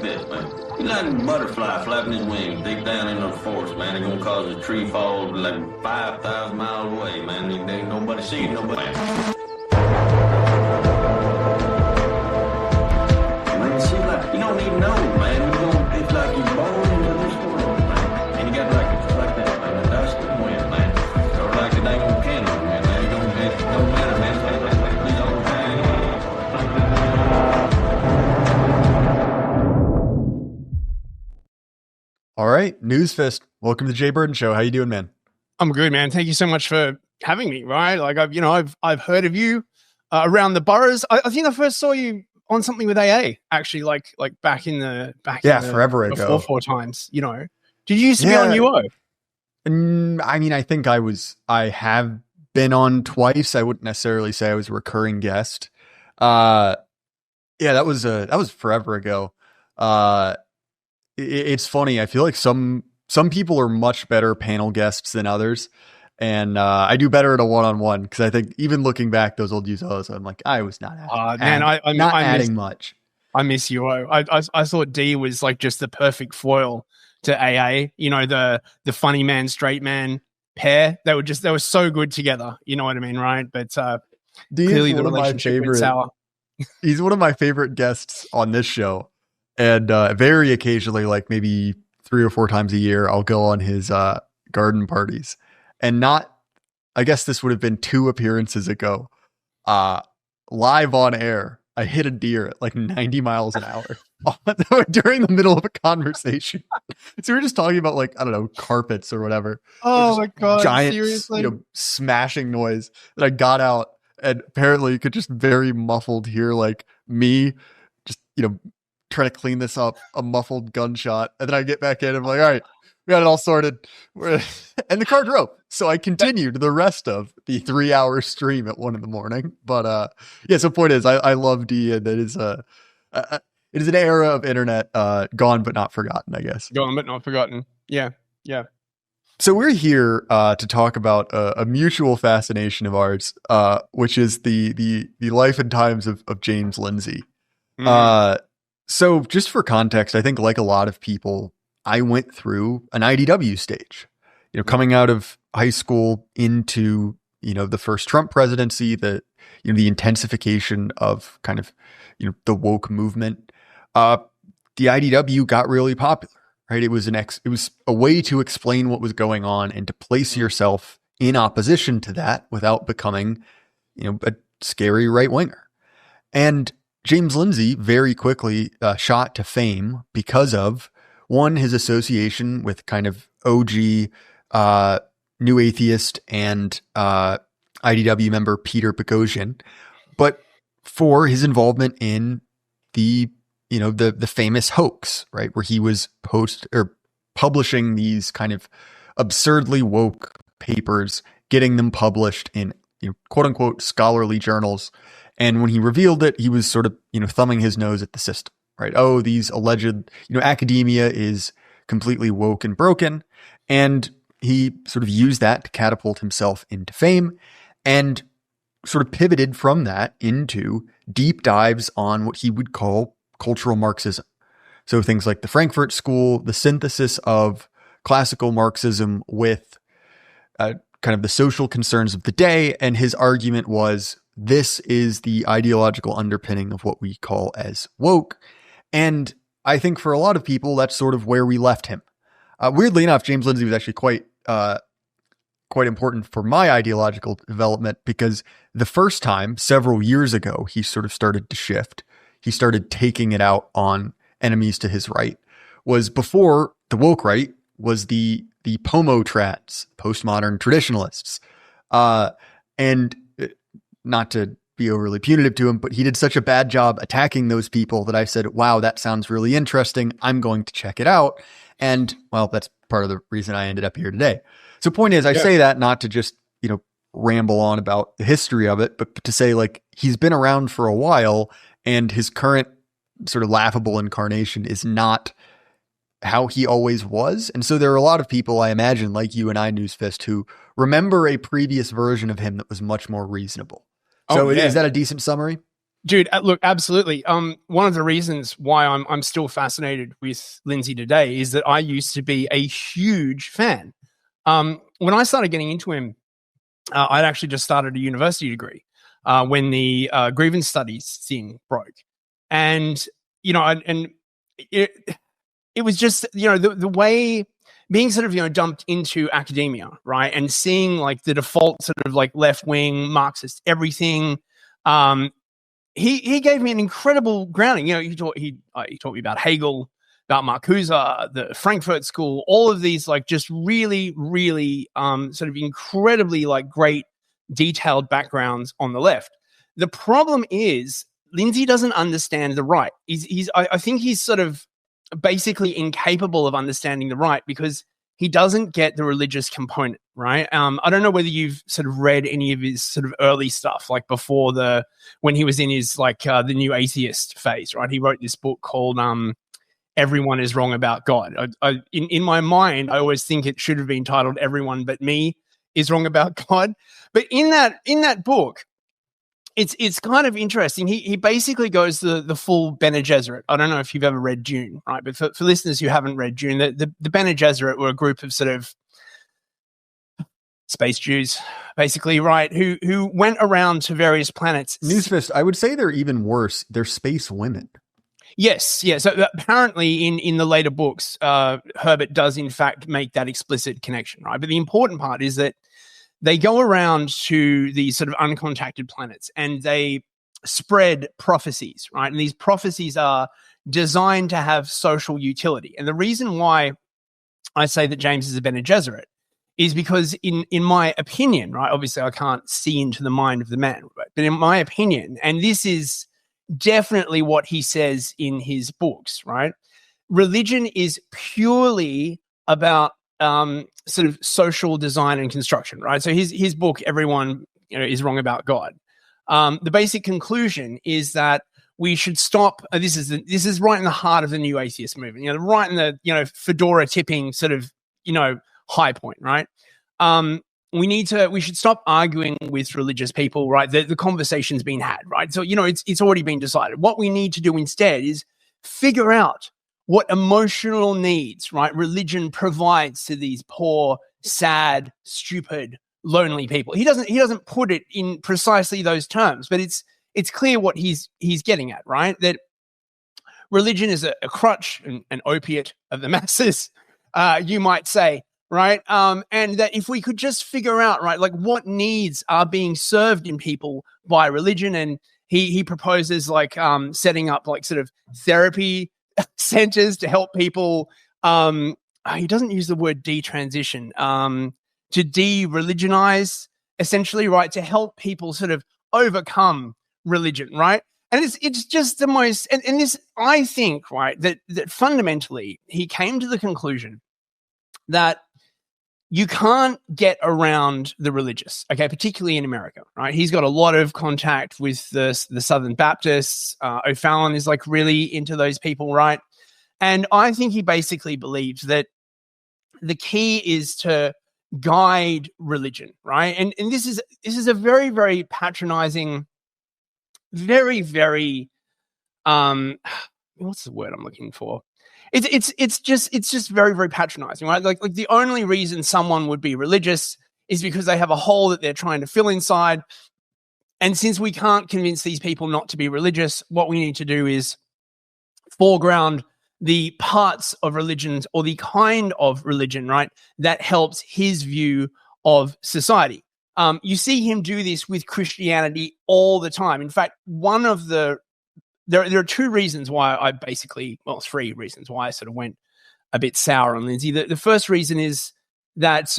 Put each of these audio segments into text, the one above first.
this, man. You like a butterfly flapping his wings deep down in the forest, man. It's gonna cause a tree fall like 5,000 miles away, man. There ain't nobody seeing nobody. Man, see, like, you don't even know, man. It's like you're born into this world, man. And you got like that, man. The dust and wind, man. Or like the dang old candle, man. It don't matter, man. It's like these old things. All right, Newsfist. Welcome to the Jay Burden Show. How you doing, man? I'm good, man. Thank you so much for having me. Right, like I've heard of you around the boroughs. I think I first saw you on something with AA, actually, like back in the forever ago, four times. You know, did you used to be on UO? I mean, I think I have been on twice. I wouldn't necessarily say I was a recurring guest. Yeah, that was forever ago. It's funny. I feel like some people are much better panel guests than others. And I do better at a one-on-one because I think even looking back those old UOs, I'm like, I was not adding much. I miss UO. I thought D was like just the perfect foil to AA. You know, the funny man, straight man pair. They were so good together. You know what I mean, right? But D clearly is the one of my relationship went sour. He's one of my favorite guests on this show. And very occasionally, like maybe 3 or 4 times a year, I'll go on his garden parties. And I guess this would have been 2 appearances ago, live on air. I hit a deer at like 90 miles an hour during the middle of a conversation. So we were just talking about like, I don't know, carpets or whatever. Oh my God. Giant, Seriously? smashing noise that I got out. And apparently you could just very muffled hear like me just, trying to clean this up, a muffled gunshot. And then I get back in and I'm like, all right, we got it all sorted. And the car drove. So I continued the rest of the 3-hour stream at 1 a.m. But yeah, so point is, I love D, and it is an era of internet gone but not forgotten, I guess. Gone but not forgotten. Yeah. So we're here to talk about a mutual fascination of ours, which is the life and times of James Lindsay. So just for context, I think like a lot of people, I went through an IDW stage, coming out of high school into, the first Trump presidency, the intensification of kind of, the woke movement. The IDW got really popular, right? It was a way to explain what was going on and to place yourself in opposition to that without becoming, a scary right winger. And James Lindsay very quickly shot to fame because of, one, his association with kind of OG New Atheist and IDW member Peter Boghossian, but for his involvement in the famous hoax, right, where he was publishing these kind of absurdly woke papers, getting them published in quote unquote scholarly journals. And when he revealed it, he was sort of, thumbing his nose at the system, right? Oh, these alleged, academia is completely woke and broken. And he sort of used that to catapult himself into fame and sort of pivoted from that into deep dives on what he would call cultural Marxism. So things like the Frankfurt School, the synthesis of classical Marxism with kind of the social concerns of the day. And his argument was, this is the ideological underpinning of what we call as woke. And I think for a lot of people, that's sort of where we left him. Weirdly enough, James Lindsay was actually quite important for my ideological development, because the first time several years ago, he sort of started to shift. He started taking it out on enemies to his right, was before the woke right was the pomo-trads, postmodern traditionalists. And not to be overly punitive to him, but he did such a bad job attacking those people that I said, wow, that sounds really interesting. I'm going to check it out. And well, that's part of the reason I ended up here today. So point is, I say that not to just, ramble on about the history of it, but to say like, he's been around for a while and his current sort of laughable incarnation is not how he always was. And so there are a lot of people, I imagine, like you and I, Newsfist, who remember a previous version of him that was much more reasonable. So is that a decent summary? Dude, look, absolutely. One of the reasons why I'm still fascinated with Lindsay today is that I used to be a huge fan. When I started getting into him, I'd actually just started a university degree when the grievance studies thing broke, and it was just the way being sort of dumped into academia, right, and seeing like the default sort of like left wing Marxist everything. He gave me an incredible grounding. He taught me about Hegel, about Marcuse, the Frankfurt School, all of these like just really, really sort of incredibly like great detailed backgrounds on the left. The problem is Lindsay doesn't understand the right. I think he's sort of basically incapable of understanding the right because he doesn't get the religious component, right? I don't know whether you've sort of read any of his sort of early stuff, like before when he was in his like the new atheist phase, right? He wrote this book called Everyone is Wrong About God. In my mind, I always think it should have been titled Everyone But Me is Wrong About God. But in that book, it's kind of interesting. He basically goes the full Bene Gesserit. I don't know if you've ever read Dune, right? But for listeners who haven't read Dune, the Bene Gesserit were a group of sort of space Jews, basically, right? Who went around to various planets. Newsfist, I would say they're even worse. They're space women. Yes, yeah. So apparently in the later books, Herbert does in fact make that explicit connection, right? But the important part is that they go around to these sort of uncontacted planets and they spread prophecies, right? And these prophecies are designed to have social utility. And the reason why I say that James is a Bene Gesserit is because in my opinion, right, obviously I can't see into the mind of the man, right? But in my opinion, and this is definitely what he says in his books, right? Religion is purely about sort of social design and construction, right? So his book, Everyone is Wrong About God. The basic conclusion is that we should stop. This is right in the heart of the new atheist movement. Right in the fedora tipping sort of high point, right? We should stop arguing with religious people, right? The conversation's been had, right? So it's already been decided. What we need to do instead is figure out what emotional needs, right, religion provides to these poor, sad, stupid, lonely people. He doesn't put it in precisely those terms, but it's clear what he's getting at, right? That religion is a crutch, an opiate of the masses, you might say, right? And that if we could just figure out, right, like what needs are being served in people by religion, and he proposes like setting up like sort of therapy centers to help people. He doesn't use the word detransition, to de-religionize, essentially, right, to help people sort of overcome religion, right? And it's just the most, and this, I think, right, that fundamentally he came to the conclusion that you can't get around the religious, okay, particularly in America, right? He's got a lot of contact with the Southern Baptists. O'Fallon is like really into those people, right? And I think he basically believes that the key is to guide religion, right? And this is a very, very patronizing, very, very what's the word I'm looking for? It's just very, very patronizing, right? Like the only reason someone would be religious is because they have a hole that they're trying to fill inside. And since we can't convince these people not to be religious, what we need to do is foreground the parts of religions or the kind of religion, right, that helps his view of society. You see him do this with Christianity all the time. In fact, there are two reasons why three reasons why I sort of went a bit sour on Lindsay. The first reason is that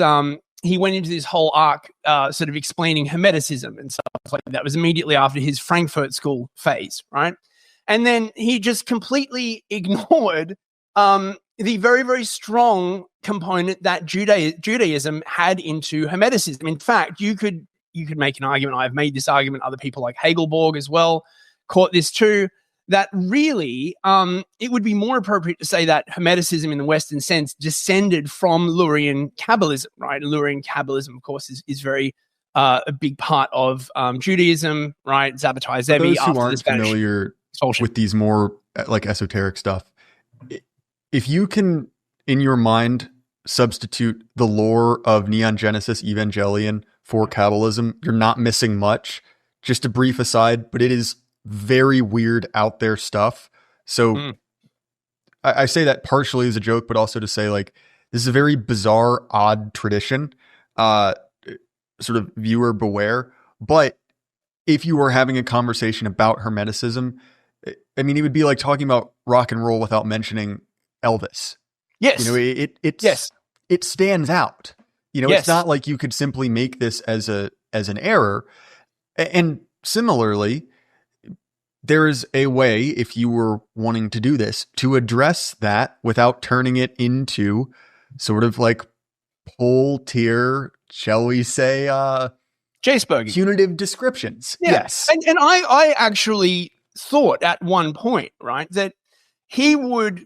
he went into this whole arc sort of explaining Hermeticism and stuff like that. That was immediately after his Frankfurt School phase, right? And then he just completely ignored the very, very strong component that Judaism had into Hermeticism. In fact, you could make an argument. I've made this argument. Other people like Hegelborg as well caught this too, that really it would be more appropriate to say that Hermeticism in the Western sense descended from Lurian Kabbalism, right? And Lurian Kabbalism, of course, is very a big part of Judaism, right? Zabbatai For Zevi those after who the aren't Spanish familiar expulsion. with these more like esoteric stuff, if you can in your mind substitute the lore of Neon Genesis Evangelion for Kabbalism, you're not missing much. Just a brief aside, but it is very weird out there stuff. So I say that partially as a joke, but also to say like this is a very bizarre, odd tradition. Sort of viewer beware. But if you were having a conversation about Hermeticism, I mean, it would be like talking about rock and roll without mentioning Elvis. Yes. You know, it stands out. You know, it's not like you could simply make this as an error. And similarly, there is a way, if you were wanting to do this, to address that without turning it into sort of like pole tier, shall we say, Jaceberg. punitive descriptions. Yeah. Yes. And I actually thought at one point, right, that he would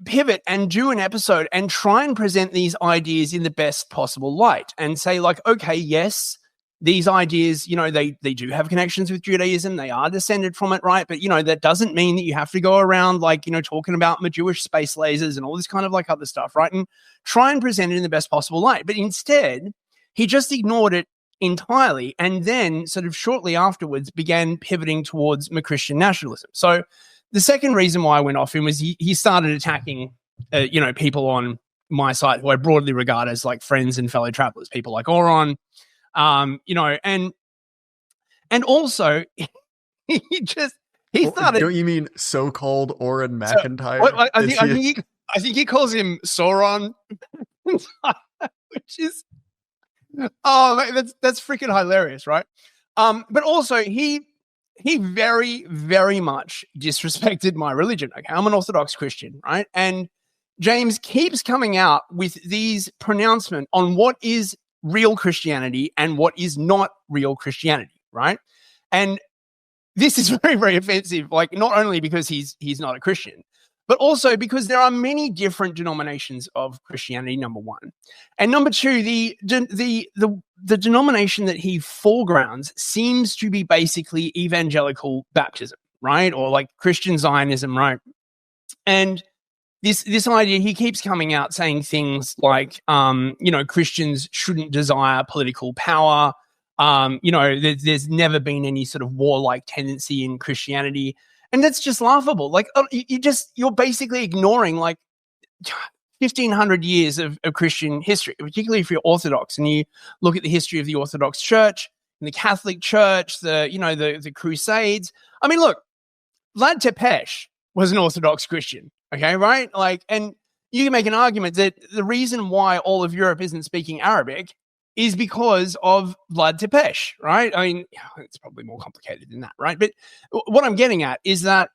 pivot and do an episode and try and present these ideas in the best possible light and say like, okay, yes, these ideas, you know, they do have connections with Judaism. They are descended from it, right? But, you know, that doesn't mean that you have to go around like, you know, talking about Jewish space lasers and all this kind of like other stuff, right? And try and present it in the best possible light. But instead, he just ignored it entirely and then sort of shortly afterwards began pivoting towards Christian nationalism. So the second reason why I went off him was he started attacking, you know, people on my site who I broadly regard as like friends and fellow travelers, people like Oron, you know, and also he started. Don't you mean so-called Oren McIntyre? So, I think he calls him Sauron, which is that's freaking hilarious, right? But also he very, very much disrespected my religion. Okay, I'm an Orthodox Christian, right? And James keeps coming out with these pronouncements on what is real Christianity and what is not real Christianity, right? And this is very, very offensive, like not only because he's not a Christian, but also because there are many different denominations of Christianity, number one. And number two, the denomination that he foregrounds seems to be basically evangelical baptism, right? Or like Christian Zionism, right? And this idea, he keeps coming out saying things like, you know, Christians shouldn't desire political power. You know, there's never been any sort of warlike tendency in Christianity. And that's just laughable. Like you're basically ignoring like 1,500 years of Christian history, particularly if you're Orthodox and you look at the history of the Orthodox Church and the Catholic Church, the Crusades. I mean, look, Vlad Tepes was an Orthodox Christian. Okay, right? Like, and you can make an argument that the reason why all of Europe isn't speaking Arabic is because of Vlad Tepes, right? I mean, it's probably more complicated than that, right? But what I'm getting at is that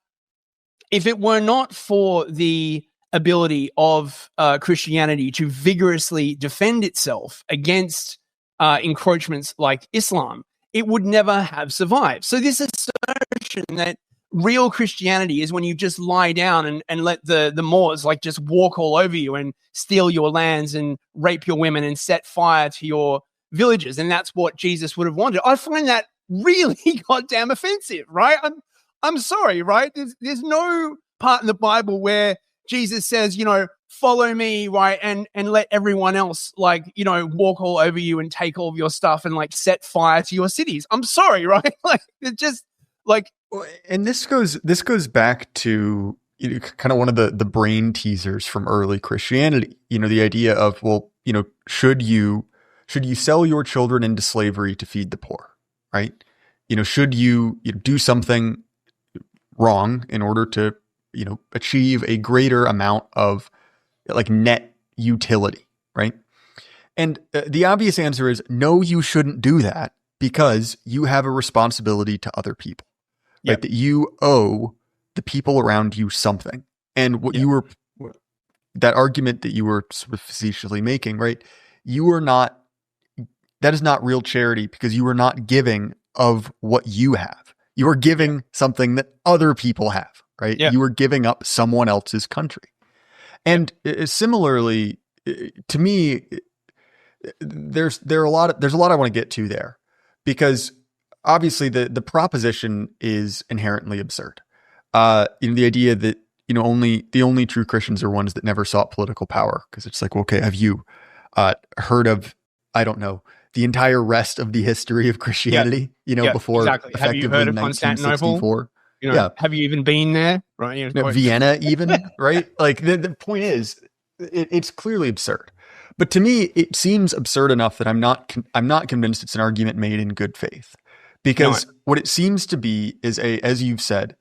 if it were not for the ability of Christianity to vigorously defend itself against encroachments like Islam, it would never have survived. So this assertion that real Christianity is when you just lie down and let the Moors like just walk all over you and steal your lands and rape your women and set fire to your villages. And that's what Jesus would have wanted. I find that really goddamn offensive, right? I'm sorry, right? There's no part in the Bible where Jesus says, you know, follow me, right? And let everyone else like, you know, walk all over you and take all of your stuff and like set fire to your cities. I'm sorry, right? Like it's just like, and this goes back to, you know, kind of one of the brain teasers from early Christianity. You know, the idea of, well, you know, should you sell your children into slavery to feed the poor, right? You know, should you do something wrong in order to, you know, achieve a greater amount of like net utility, right? And the obvious answer is no, you shouldn't do that because you have a responsibility to other people. Right, yep. That you owe the people around you something. And what you were, that argument that you were sort of facetiously making, right? That is not real charity because you are not giving of what you have. You are giving something that other people have, right? You are giving up someone else's country. And similarly, to me, there's a lot I want to get to there. because obviously the proposition is inherently absurd. The idea that the only true Christians are ones that never sought political power, because it's like, well, okay, have you heard of, I don't know, the entire rest of the history of Christianity? Before exactly. Have you heard of 1964? Constantinople? Have you even been there? Right, Vienna, even right? Like the point is, it's clearly absurd. But to me, it seems absurd enough that I'm not convinced it's an argument made in good faith, because what it seems to be is as you've said,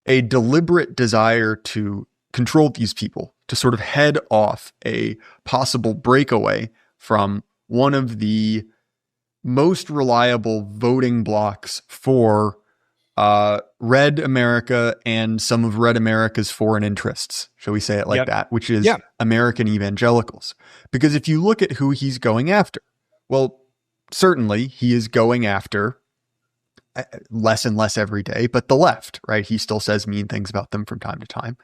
a deliberate desire to control these people, to sort of head off a possible breakaway from one of the most reliable voting blocks for Red America and some of Red America's foreign interests, shall we say it like that, which is American evangelicals. Because if you look at who he's going after, well, certainly he is going after less and less every day, but the left, right? He still says mean things about them from time to time.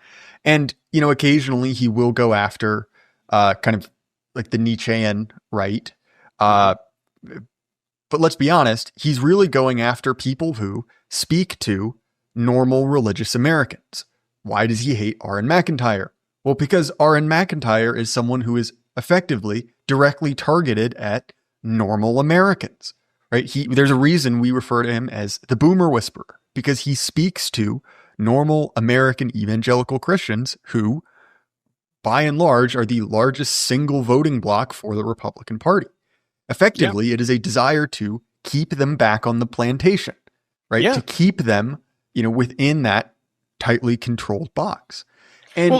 And, occasionally he will go after kind of like the Nietzschean right. But let's be honest, he's really going after people who speak to normal religious Americans. Why does he hate R.N. McIntyre? Well, because R.N. McIntyre is someone who is effectively directly targeted at normal Americans. Right? There's a reason we refer to him as the Boomer Whisperer, because he speaks to normal American evangelical Christians who, by and large, are the largest single voting bloc for the Republican Party. Effectively, it is a desire to keep them back on the plantation, right? To keep them, within that tightly controlled box. And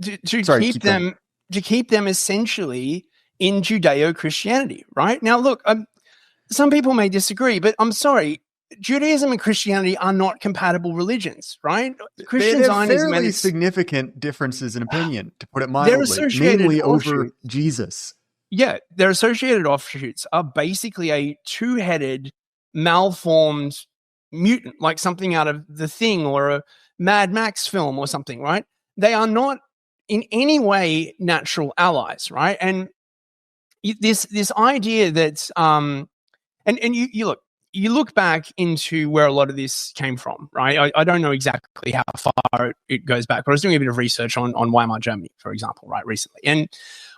to keep them essentially in Judeo-Christianity, right? Now, look, some people may disagree, but I'm sorry, Judaism and Christianity are not compatible religions, right? Christian Zionism have fairly significant differences in opinion, to put it mildly, mainly over Jesus. Yeah, their associated offshoots are basically a two-headed, malformed mutant, like something out of The Thing or a Mad Max film or something, right? They are not in any way natural allies, right? And this idea that and you look back into where a lot of this came from, right? I don't know exactly how far it goes back, but I was doing a bit of research on Weimar Germany, for example, right, recently. And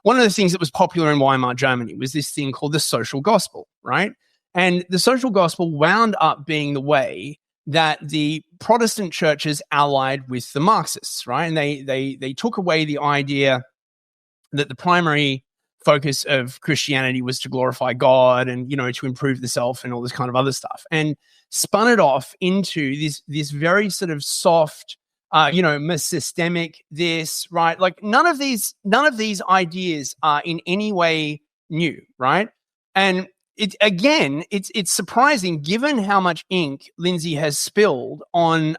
one of the things that was popular in Weimar Germany was this thing called the social gospel, right? And the social gospel wound up being the way that the Protestant churches allied with the Marxists, right? And they took away the idea that the primary focus of Christianity was to glorify God and, to improve the self and all this kind of other stuff, and spun it off into this very sort of soft, systemic this, right? Like none of these ideas are in any way new, right? And it's surprising given how much ink Lindsay has spilled on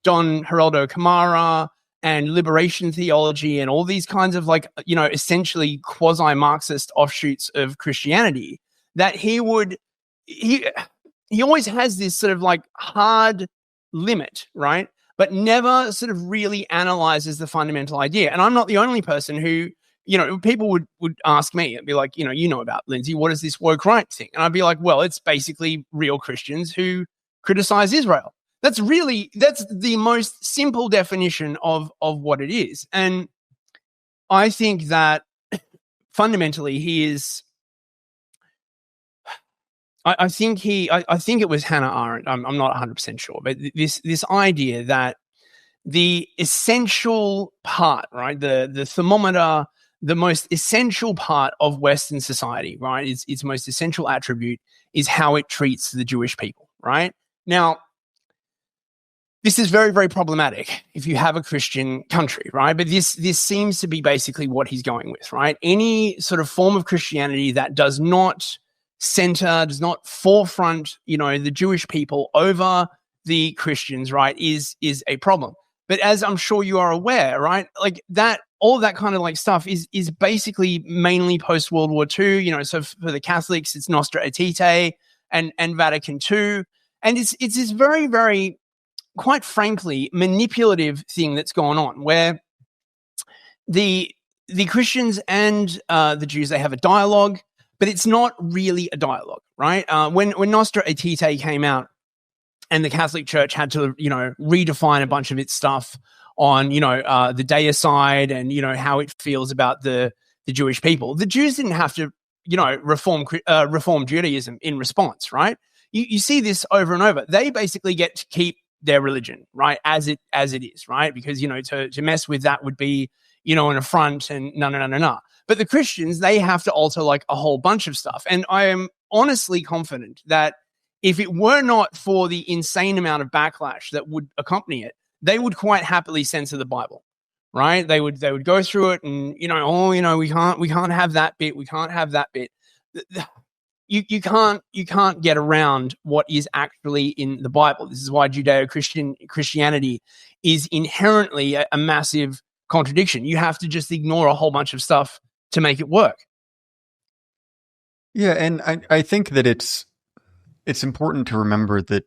Don Geraldo Camara and liberation theology and all these kinds of essentially quasi-Marxist offshoots of Christianity, that he always has this sort of like hard limit, right? But never sort of really analyzes the fundamental idea. And I'm not the only person who, people would ask me and be like, about Lindsay, what is this woke right thing? And I'd be like, well, it's basically real Christians who criticize Israel. That's the most simple definition of what it is. And I think that fundamentally he is, I think it was Hannah Arendt. I'm not 100% sure, but this idea that the essential part, right, the thermometer, the most essential part of Western society, right, its most essential attribute is how it treats the Jewish people, right? Now, this is very, very problematic if you have a Christian country, right? But this seems to be basically what he's going with, right? Any sort of form of Christianity that does not forefront, the Jewish people over the Christians, right, is a problem. But as I'm sure you are aware, right, like that, all that kind of like stuff is basically mainly post World War II. So for the Catholics, it's Nostra Aetate and Vatican II, and it's this very, very, quite frankly, manipulative thing that's going on, where the Christians and the Jews, they have a dialogue. but it's not really a dialogue, right? When Nostra Aetate came out, and the Catholic Church had to, redefine a bunch of its stuff on, the deicide and, how it feels about the Jewish people. The Jews didn't have to, reform Judaism in response, right? You see this over and over. They basically get to keep their religion, right, as it is, right? Because, to mess with that would be, an affront and no. But the Christians, they have to alter like a whole bunch of stuff. And I am honestly confident that if it were not for the insane amount of backlash that would accompany it, they would quite happily censor the Bible, right? They would go through it and, we can't have that bit. We can't have that bit. You can't get around what is actually in the Bible. This is why Judeo-Christianity is inherently a massive contradiction. You have to just ignore a whole bunch of stuff to make it work. Yeah, and I think that it's important to remember that,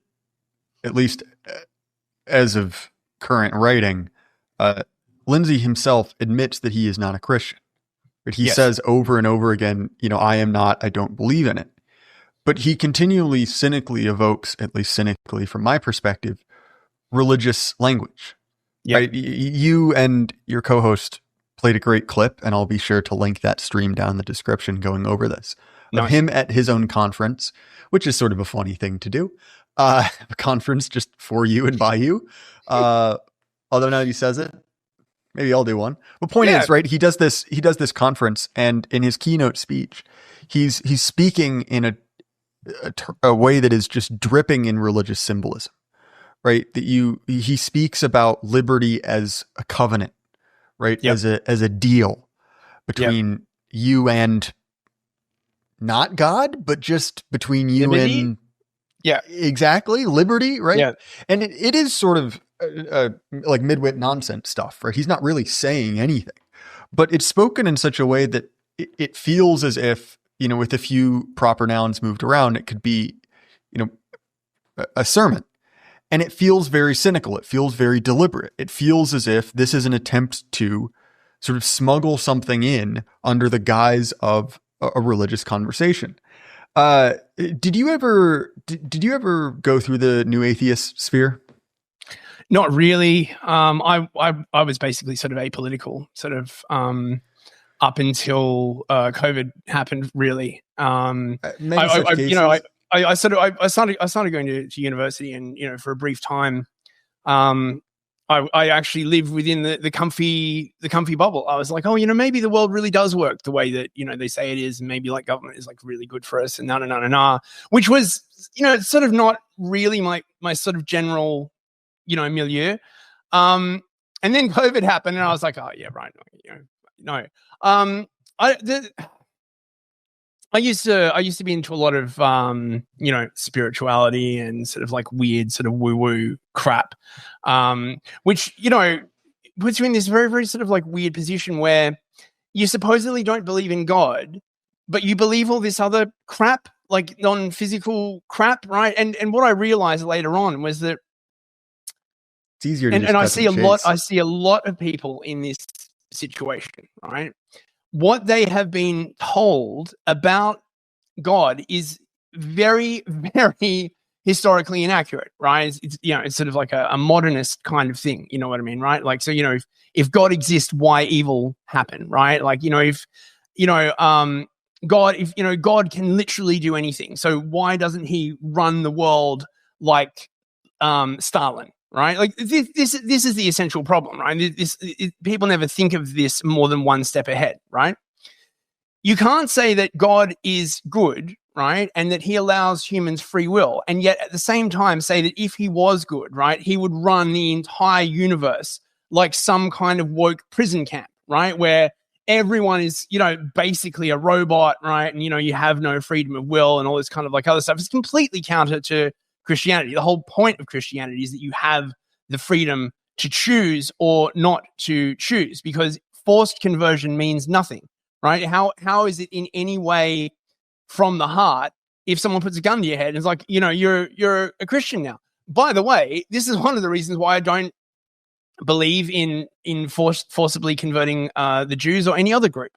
at least as of current writing, Lindsay himself admits that he is not a Christian. But he says over and over again, I am not, I don't believe in it. But he continually cynically evokes, at least cynically from my perspective, religious language. Yep. Right? You and your co-host played a great clip, and I'll be sure to link that stream down in the description going over this. Of him at his own conference, which is sort of a funny thing to do. A conference just for you and by you. Although now that he says it, maybe I'll do one. The point is, right, he does this conference, and in his keynote speech, he's speaking in a way that is just dripping in religious symbolism, right? That he speaks about liberty as a covenant, right? As a deal between you and not God, but just between you liberty? and exactly, liberty, right? Yeah. And it is sort of like midwit nonsense stuff, right? He's not really saying anything, but it's spoken in such a way that it feels as if, with a few proper nouns moved around, it could be, a sermon. And it feels very cynical. It feels very deliberate. It feels as if this is an attempt to sort of smuggle something in under the guise of a religious conversation. Did you ever go through the New Atheist sphere? Not really. I was basically sort of apolitical, sort of up until COVID happened. Really, I started going to university, and for a brief time, I actually lived within the comfy bubble. I was like, maybe the world really does work the way that, they say it is. And maybe like government is like really good for us and na, which was, sort of not really my sort of general, milieu. And then COVID happened and I was like, oh yeah, right. No. I used to be into a lot of, spirituality and sort of like weird sort of woo-woo crap, which, puts you in this very, very sort of like weird position where you supposedly don't believe in God, but you believe all this other crap, like non-physical crap, right? And what I realized later on was that it's easier to and I see a lot of people in this situation, right? What they have been told about God is very, very historically inaccurate, right? It's sort of like a modernist kind of thing. You know what I mean, right? Like, so, if God exists, why evil happen, right? Like, God can literally do anything. So why doesn't he run the world like Stalin? Right, like this is the essential problem, right? People never think of this more than one step ahead, right? You can't say that God is good, right, and that he allows humans free will, and yet at the same time say that if he was good, right, he would run the entire universe like some kind of woke prison camp, right, where everyone is, basically a robot, right, and you have no freedom of will and all this kind of like other stuff. It's completely counter to Christianity. The whole point of Christianity is that you have the freedom to choose or not to choose, because forced conversion means nothing, right? How is it in any way from the heart if someone puts a gun to your head and it's like, you're a Christian now? By the way, this is one of the reasons why I don't believe in forcibly converting the Jews or any other group,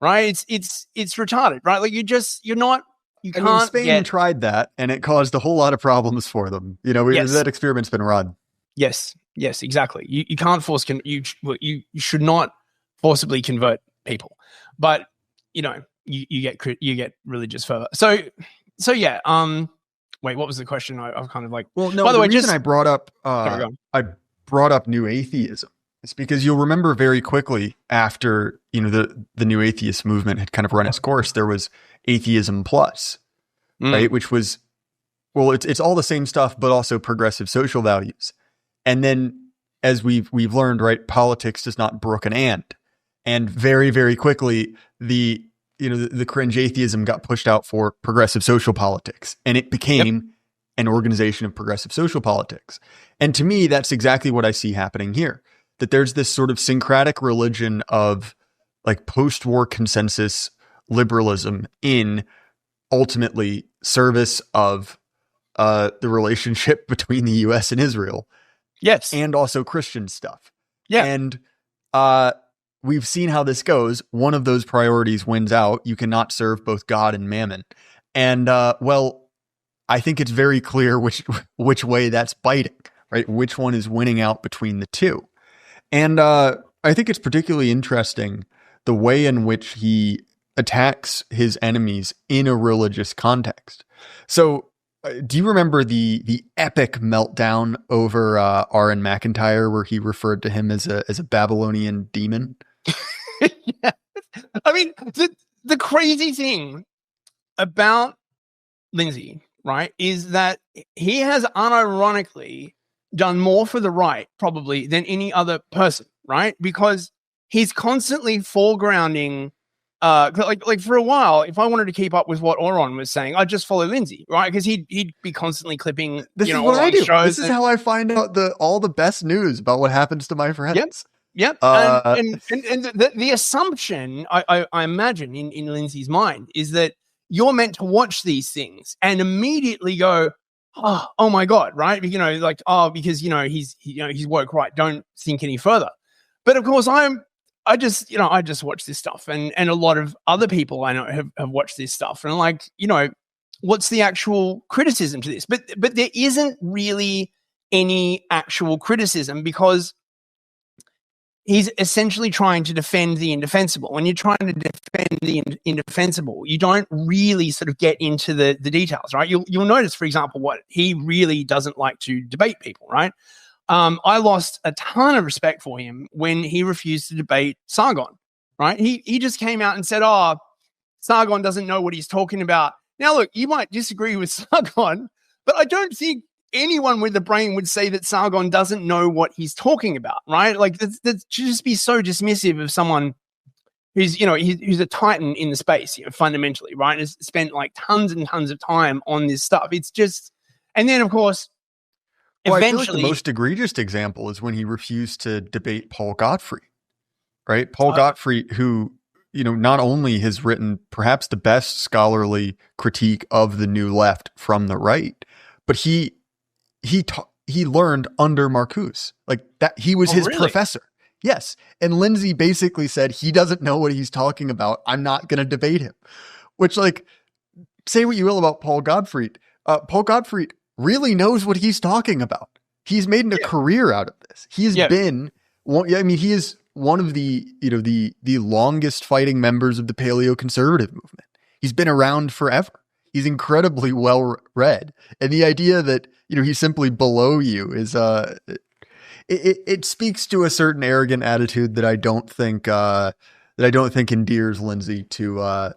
right? It's retarded, right? Like you're not, you I can't mean, Spain get, tried that, and it caused a whole lot of problems for them. Yes. That experiment's been run. yes, exactly. You can't force, you should not forcibly convert people, but you get religious fervor. So yeah, wait, what was the question? I've kind of like, Well, no, by the way, reason just I brought up sorry, go on. I brought up New Atheism is because you'll remember very quickly after the New Atheist movement had kind of run its course, there was Atheism Plus, right? Which was, well, it's all the same stuff, but also progressive social values. And then, as we've learned, right, politics does not brook an and very, very quickly the cringe atheism got pushed out for progressive social politics, and it became an organization of progressive social politics. And to me, that's exactly what I see happening here. That there's this sort of syncretic religion of like post-war consensus liberalism in ultimately service of the relationship between the US and Israel. Yes. And also Christian stuff. Yeah. And we've seen how this goes. One of those priorities wins out. You cannot serve both God and mammon. And well, I think it's very clear which way that's biting, right? Which one is winning out between the two. And I think it's particularly interesting the way in which he attacks his enemies in a religious context. So do you remember the epic meltdown over R.N. McIntyre, where he referred to him as a Babylonian demon? Yeah. I mean, the crazy thing about Lindsay, right, is that he has unironically done more for the right probably than any other person, right? Because he's constantly foregrounding. Like for a while, if I wanted to keep up with what Oron was saying, I'd just follow Lindsay, right? Because he'd be constantly clipping. This is what I do. This is how I find out all the best news about what happens to my friends. Yep. And the assumption I imagine in Lindsay's mind is that you're meant to watch these things and immediately go, oh my God, right? Because he's woke, right? Don't think any further. But of course, I just watch this stuff, and a lot of other people I know have watched this stuff, and I'm like, what's the actual criticism to this? But there isn't really any actual criticism, because he's essentially trying to defend the indefensible. When you're trying to defend the indefensible, you don't really sort of get into the details, right? You'll notice, for example, what he really doesn't like to debate people, right? I lost a ton of respect for him when he refused to debate Sargon, right? He just came out and said, Sargon doesn't know what he's talking about. Now, look, you might disagree with Sargon, but I don't think anyone with a brain would say that Sargon doesn't know what he's talking about, right? Like, that's just be so dismissive of someone who's a titan in the space, fundamentally, right? And has spent like tons and tons of time on this stuff. It's just, and then of course, well, I feel like the most egregious example is when he refused to debate Paul Gottfried, right? Paul Gottfried, who, not only has written perhaps the best scholarly critique of the New Left from the right, but he learned under Marcuse, like that. He was his professor. Yes. And Lindsay basically said, he doesn't know what he's talking about. I'm not going to debate him, which, like, say what you will about Paul Gottfried. Paul Gottfried really knows what he's talking about. He's made a career out of this. He's been one. I mean, he is one of the longest fighting members of the paleo-conservative movement. He's been around forever. He's incredibly well read. And the idea that, he's simply below you is, it speaks to a certain arrogant attitude that I don't think endears Lindsay to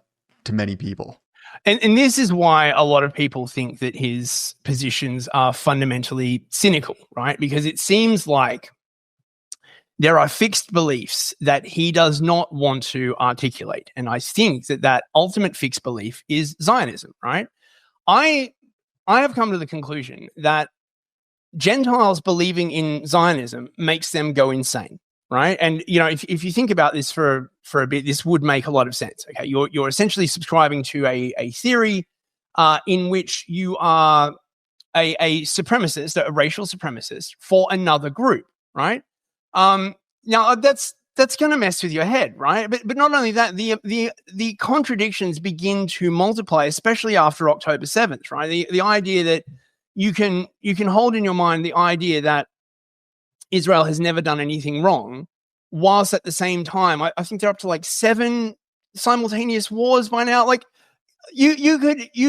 many people. And this is why a lot of people think that his positions are fundamentally cynical, right? Because it seems like there are fixed beliefs that he does not want to articulate. And I think that ultimate fixed belief is Zionism, right? I have come to the conclusion that Gentiles believing in Zionism makes them go insane, right? And, if you think about this for a bit, this would make a lot of sense. Okay, you're essentially subscribing to a theory in which you are a supremacist, a racial supremacist for another group, right? Now that's that's going to mess with your head, right? But not only that, the contradictions begin to multiply, especially after October 7th, right? The idea that you can hold in your mind the idea that Israel has never done anything wrong, whilst at the same time, I think they're up to like 7 simultaneous wars by now. Like you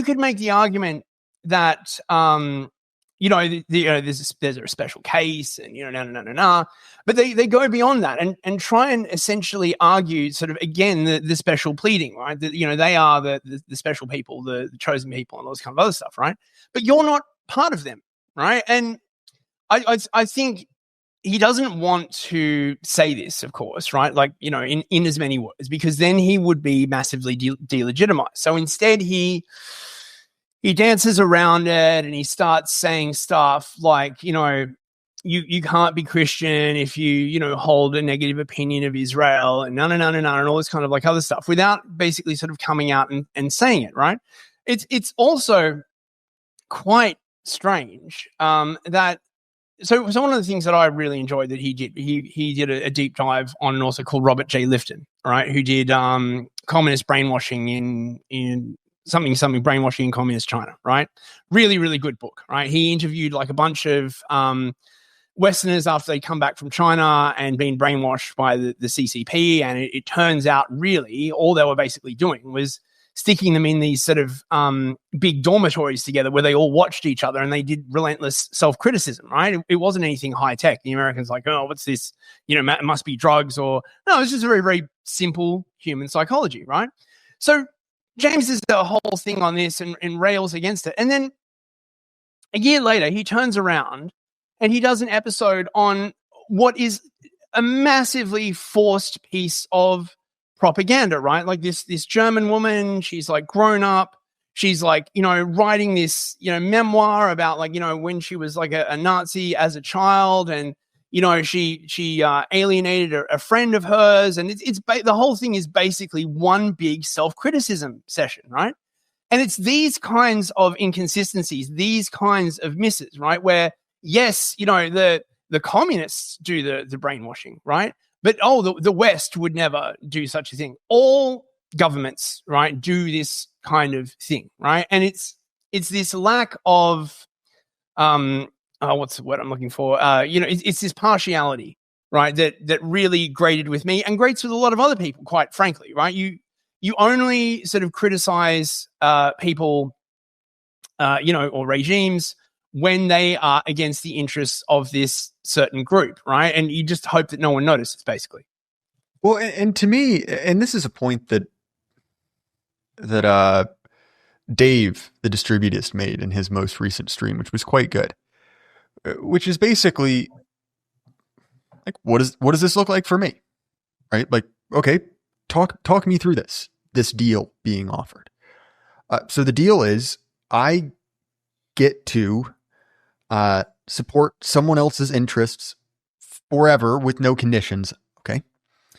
could make the argument that there's a special case, and no. But they go beyond that and try and essentially argue sort of again the special pleading, right? That they are the special people, the chosen people, and all this kind of other stuff, right? But you're not part of them, right? And I think he doesn't want to say this, of course, right? Like, in as many words, because then he would be massively delegitimized. So instead, he dances around it and he starts saying stuff like, you can't be Christian if you hold a negative opinion of Israel, and no, and all this kind of like other stuff, without basically sort of coming out and saying it, right? It's also quite strange that. So one of the things that I really enjoyed that he did a deep dive on an author called Robert J. Lifton, right, who did communist brainwashing in something brainwashing in communist China, right? Really, really good book, right? He interviewed like a bunch of Westerners after they come back from China and been brainwashed by the CCP, and it turns out really all they were basically doing was sticking them in these sort of big dormitories together where they all watched each other and they did relentless self-criticism, right? It wasn't anything high-tech. The Americans like, oh, what's this? It must be drugs, or no, it's just a very, very simple human psychology, right? So James does a whole thing on this and rails against it. And then a year later, he turns around and he does an episode on what is a massively forced piece of propaganda, right? Like this German woman, she's like grown up, she's like, writing this, memoir about like, when she was like a Nazi as a child, and she alienated a friend of hers, and the whole thing is basically one big self-criticism session, right? And it's these kinds of inconsistencies, these kinds of misses, right? Where yes, the communists do the brainwashing, right? But the West would never do such a thing. All governments, right, do this kind of thing, right? And it's this lack of what's the word I'm looking for? It's this partiality, right? That really grated with me and grates with a lot of other people, quite frankly, right? You only sort of criticize people, or regimes when they are against the interests of this certain group, right? And you just hope that no one notices, basically. Well, and to me, and this is a point that Dave, the distributist, made in his most recent stream, which was quite good, which is basically like, what does this look like for me, right? Like, okay, talk me through this deal being offered. So the deal is I get to support someone else's interests forever with no conditions. Okay.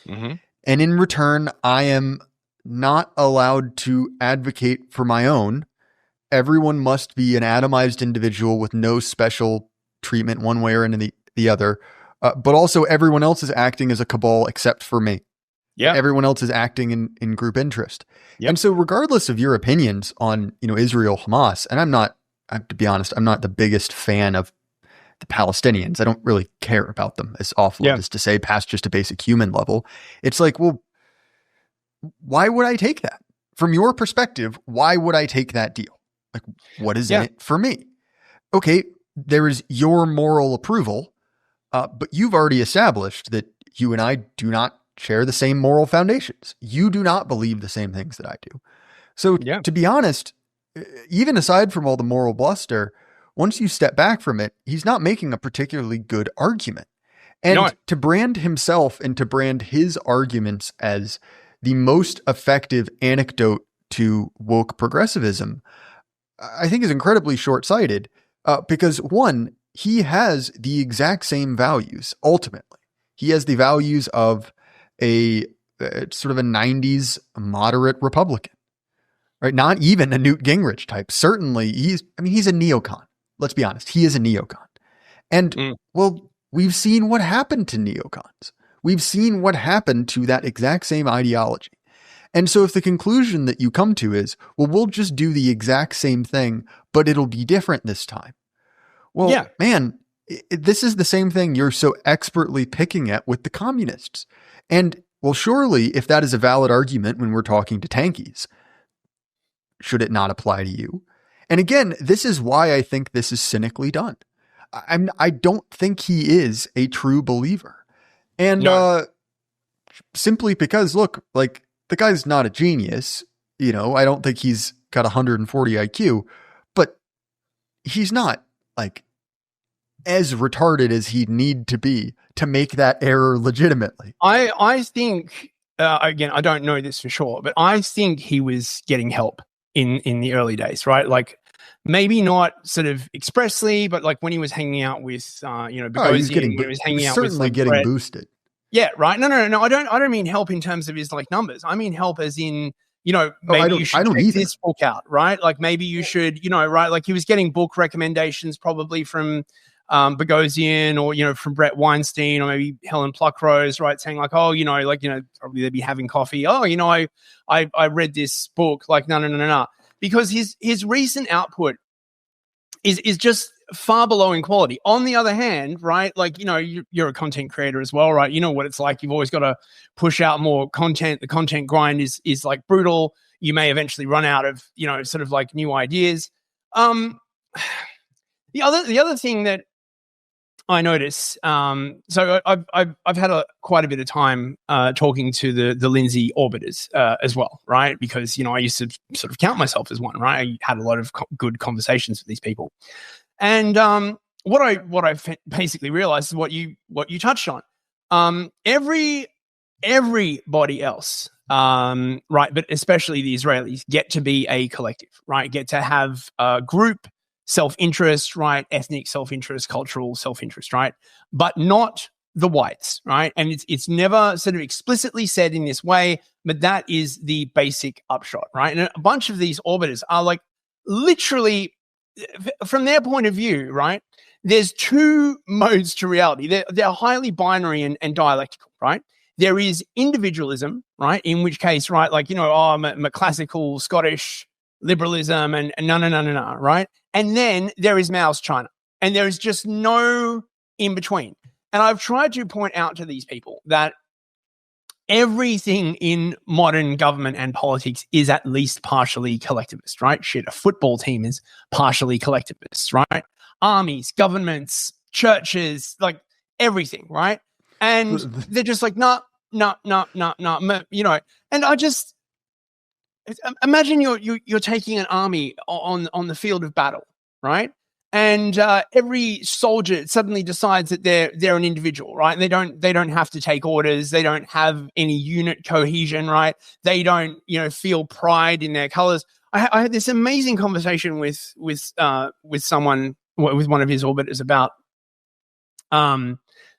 Mm-hmm. And in return, I am not allowed to advocate for my own. Everyone must be an atomized individual with no special treatment one way or the other. But also everyone else is acting as a cabal except for me. Yeah. Everyone else is acting in group interest. Yep. And so regardless of your opinions on, Israel, Hamas, and I have to be honest, I'm not the biggest fan of the Palestinians. I don't really care about them, as awful as to say, past just a basic human level. It's like, well, why would I take that? From your perspective, why would I take that deal? Like, what is in it for me? Okay, there is your moral approval, but you've already established that you and I do not share the same moral foundations. You do not believe the same things that I do. So to be honest, even aside from all the moral bluster, once you step back from it, he's not making a particularly good argument. And to brand himself and to brand his arguments as the most effective antidote to woke progressivism, I think is incredibly short-sighted because one, he has the exact same values. Ultimately, he has the values of a sort of a 90s moderate Republican. Right, not even a Newt Gingrich type. Certainly, he's a neocon. Let's be honest, he is a neocon. And well, we've seen what happened to neocons. We've seen what happened to that exact same ideology. And so if the conclusion that you come to is, well, we'll just do the exact same thing, but it'll be different this time. Well, Yeah. man, this is the same thing you're so expertly picking at with the communists. And well, surely if that is a valid argument when we're talking to tankies, should it not apply to you? And again, this is why I think this is cynically done. I don't think he is a true believer. And simply because, look, like, the guy's not a genius. You know, I don't think he's got 140 IQ, but he's not like as retarded as he'd need to be to make that error legitimately. I think, again, I don't know this for sure, but I think he was getting help in the early days, right? Like, maybe not sort of expressly, but like when he was hanging out with, Bogosian, when he was hanging out with, like, getting Brett. boosted. Yeah, right. No. I don't mean help in terms of his like numbers. I mean help as in, maybe you should check this book out, right? Like maybe you should, right? Like he was getting book recommendations probably from Bogosian or, from Brett Weinstein or maybe Helen Pluckrose, right? Saying like, oh, probably they'd be having coffee. Oh, I read this book. Like, no. Because his recent output is just far below in quality. On the other hand, right, like, you're a content creator as well, right? You know what it's like. You've always got to push out more content. The content grind is like brutal. You may eventually run out of, sort of like new ideas. The other thing that I notice, so I've had quite a bit of time talking to the Lindsay orbiters as well, right? Because I used to sort of count myself as one, right? I had a lot of good conversations with these people, and what I basically realized is what you touched on. Everybody else, right, but especially the Israelis, get to be a collective, right? Get to have a group self-interest, right? Ethnic self-interest, cultural self-interest, right? But not the whites, right? And it's never sort of explicitly said in this way, but that is the basic upshot, right? And a bunch of these orbiters are like literally, from their point of view, right? There's two modes to reality. They're highly binary and dialectical, right? There is individualism, right? In which case, right, like, I'm a classical Scottish liberalism and no, right? And then there is Mao's China, and there is just no in between. And I've tried to point out to these people that everything in modern government and politics is at least partially collectivist, right? Shit, a football team is partially collectivist, right? Armies, governments, churches, like everything, right? And they're just like, no, and I just, imagine you're taking an army on the field of battle, right? And every soldier suddenly decides that they're an individual, right? And they don't have to take orders. They don't have any unit cohesion, right? They don't feel pride in their colors. I had this amazing conversation with someone, with one of his orbiters, about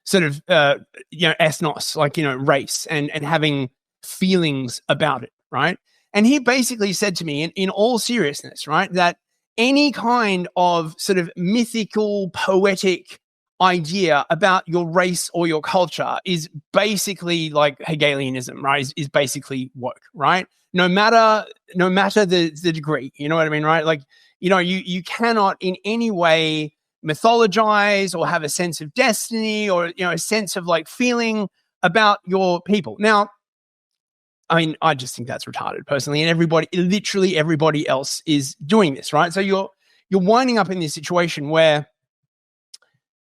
sort of ethnos, like race and having feelings about it, right? And he basically said to me, in all seriousness, right, that any kind of sort of mythical, poetic idea about your race or your culture is basically like Hegelianism, right? Is basically woke, right? No matter the degree, you know what I mean, right? Like, you cannot in any way mythologize or have a sense of destiny or a sense of like feeling about your people. Now, I mean, I just think that's retarded personally, and literally everybody else is doing this, right? So you're winding up in this situation where,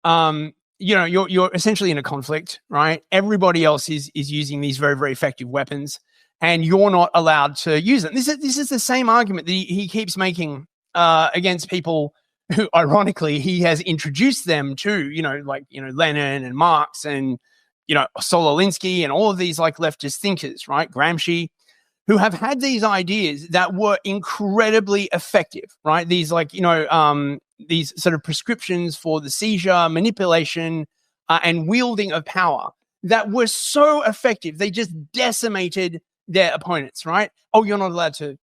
you're essentially in a conflict, right? Everybody else is using these very, very effective weapons, and you're not allowed to use them. This is the same argument that he keeps making against people who, ironically, he has introduced them to, Lenin and Marx and Sololinsky and all of these like leftist thinkers, right? Gramsci, who have had these ideas that were incredibly effective, right? These like, these sort of prescriptions for the seizure, manipulation, and wielding of power that were so effective. They just decimated their opponents, right? Oh, you're not allowed to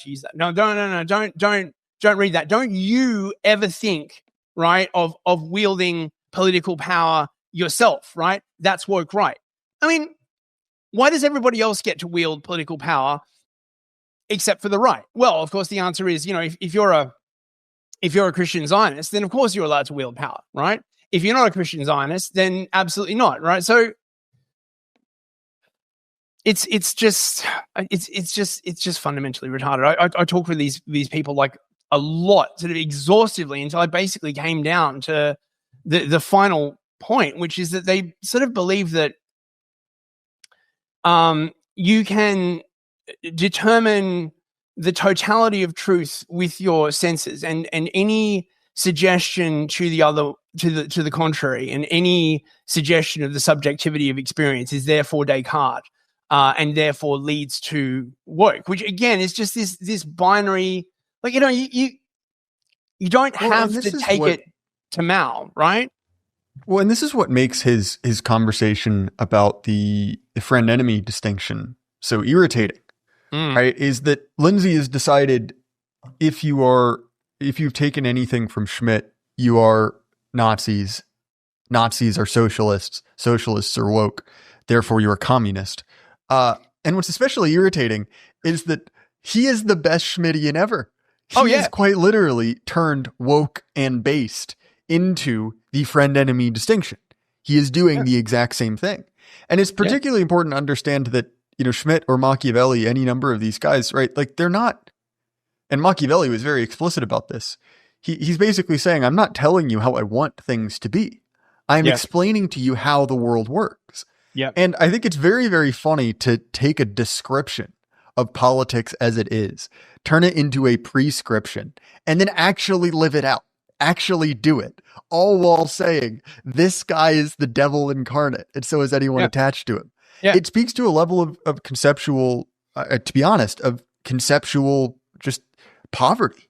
use that. No, don't read that. Don't you ever think, right, of wielding political power yourself, right? That's woke, right? I mean, why does everybody else get to wield political power except for the right? Well, of course, the answer is, if you're a Christian Zionist, then of course you're allowed to wield power, right? If you're not a Christian Zionist, then absolutely not, right? So it's just fundamentally retarded. I talk with these people like a lot, sort of exhaustively, until I basically came down to the final point, which is that they sort of believe that you can determine the totality of truth with your senses, and any suggestion to the contrary, and any suggestion of the subjectivity of experience is therefore Descartes, and therefore leads to woke, which again is just this binary. Like, you don't have to take it to Mao, right? Well, and this is what makes his conversation about the friend-enemy distinction so irritating, right? Is that Lindsay has decided if you've taken anything from Schmitt, you are Nazis. Nazis are socialists. Socialists are woke. Therefore, you're a communist. And what's especially irritating is that he is the best Schmittian ever. He is quite literally turned woke and based into the friend-enemy distinction. He is doing the exact same thing. And it's particularly important to understand that, Schmitt or Machiavelli, any number of these guys, right? Like, they're not, and Machiavelli was very explicit about this. He's basically saying, I'm not telling you how I want things to be. I'm explaining to you how the world works. Yeah. And I think it's very, very funny to take a description of politics as it is, turn it into a prescription, and then actually live it out, actually do it, all while saying this guy is the devil incarnate, and so is anyone attached to him. Yeah. It speaks to a level of conceptual, to be honest, of conceptual just poverty.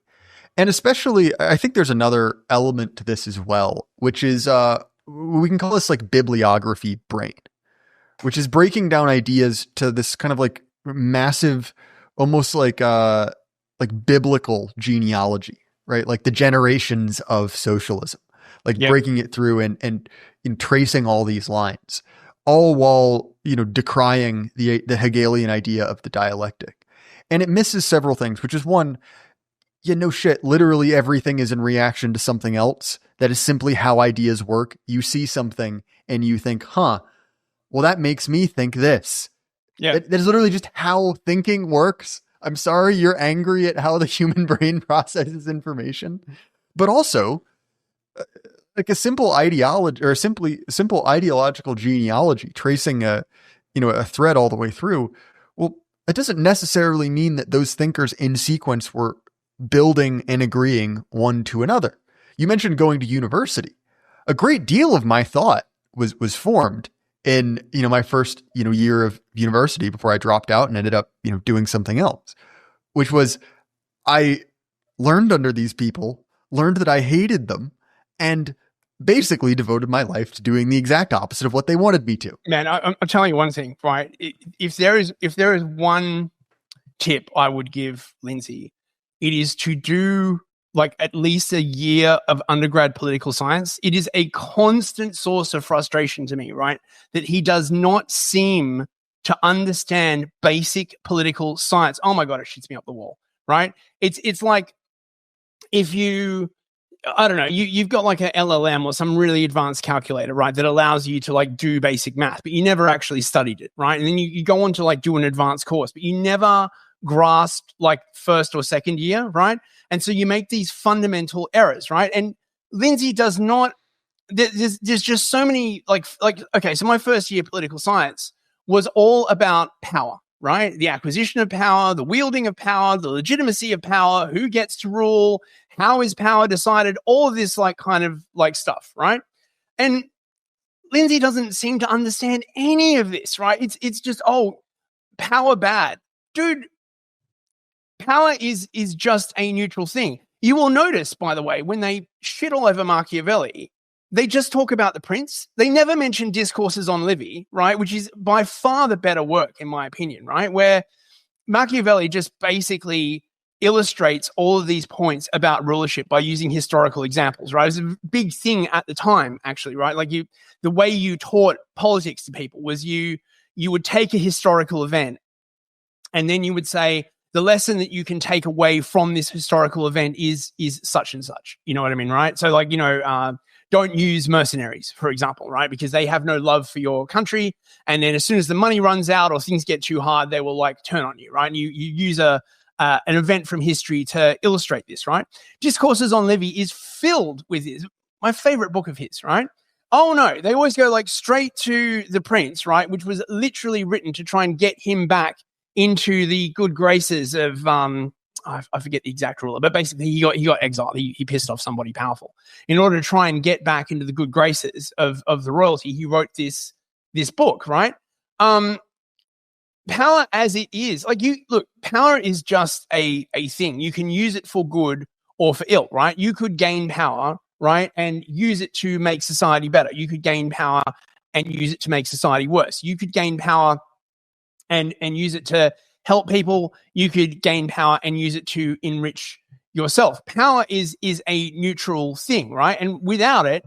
And especially, I think there's another element to this as well, which is, we can call this like bibliography brain, which is breaking down ideas to this kind of like massive, almost like biblical genealogy, right? Like the generations of socialism, like breaking it through and tracing all these lines, all while, decrying the Hegelian idea of the dialectic. And it misses several things, which is one, no shit, literally everything is in reaction to something else. That is simply how ideas work. You see something and you think, well, that makes me think this. Yeah. That is literally just how thinking works. I'm sorry you're angry at how the human brain processes information, but also like a simple ideology or simple ideological genealogy, tracing a thread all the way through. Well, it doesn't necessarily mean that those thinkers in sequence were building and agreeing one to another. You mentioned going to university. A great deal of my thought was formed in, my first, year of university before I dropped out and ended up, doing something else, which was I learned under these people, learned that I hated them, and basically devoted my life to doing the exact opposite of what they wanted me to. Man, I'm telling you one thing, right? If there is one tip I would give Lindsay, it is to do like at least a year of undergrad political science. It is a constant source of frustration to me, right? That he does not seem to understand basic political science. Oh my God, it shoots me up the wall, right? It's like if you, I don't know, you've got like a LLM or some really advanced calculator, right? That allows you to like do basic math, but you never actually studied it, right? And then you go on to like do an advanced course, but you never grasped like first or second year, right? And so you make these fundamental errors, right? And Lindsay does not, there's just so many like, okay, so my first year political science was all about power, right? The acquisition of power, the wielding of power, the legitimacy of power, who gets to rule, how is power decided, all of this like kind of like stuff, right? And Lindsay doesn't seem to understand any of this, right? It's just, power bad. Dude, power is just a neutral thing. You will notice, by the way, when they shit all over Machiavelli, they just talk about the prince. They never mention Discourses on Livy, right? Which is by far the better work, in my opinion, right? Where Machiavelli just basically illustrates all of these points about rulership by using historical examples, right? It was a big thing at the time, actually, right? Like the way you taught politics to people was you would take a historical event and then you would say, the lesson that you can take away from this historical event is such and such. You know what I mean, right? So like, don't use mercenaries, for example, right? Because they have no love for your country. And then as soon as the money runs out or things get too hard, they will like turn on you, right? And you use an event from history to illustrate this, right? Discourses on Livy is filled with this. My favorite book of his, right? Oh no, they always go like straight to the Prince, right? Which was literally written to try and get him back into the good graces of I forget the exact ruler, but basically he got exiled. He pissed off somebody powerful. In order to try and get back into the good graces of the royalty, he wrote this book, right? Power as it is, power is just a thing. You can use it for good or for ill, right? You could gain power, right, and use it to make society better. You could gain power and use it to make society worse. You could gain power and use it to help people. You could gain power and use it to enrich yourself. Power is a neutral thing, right? And without it,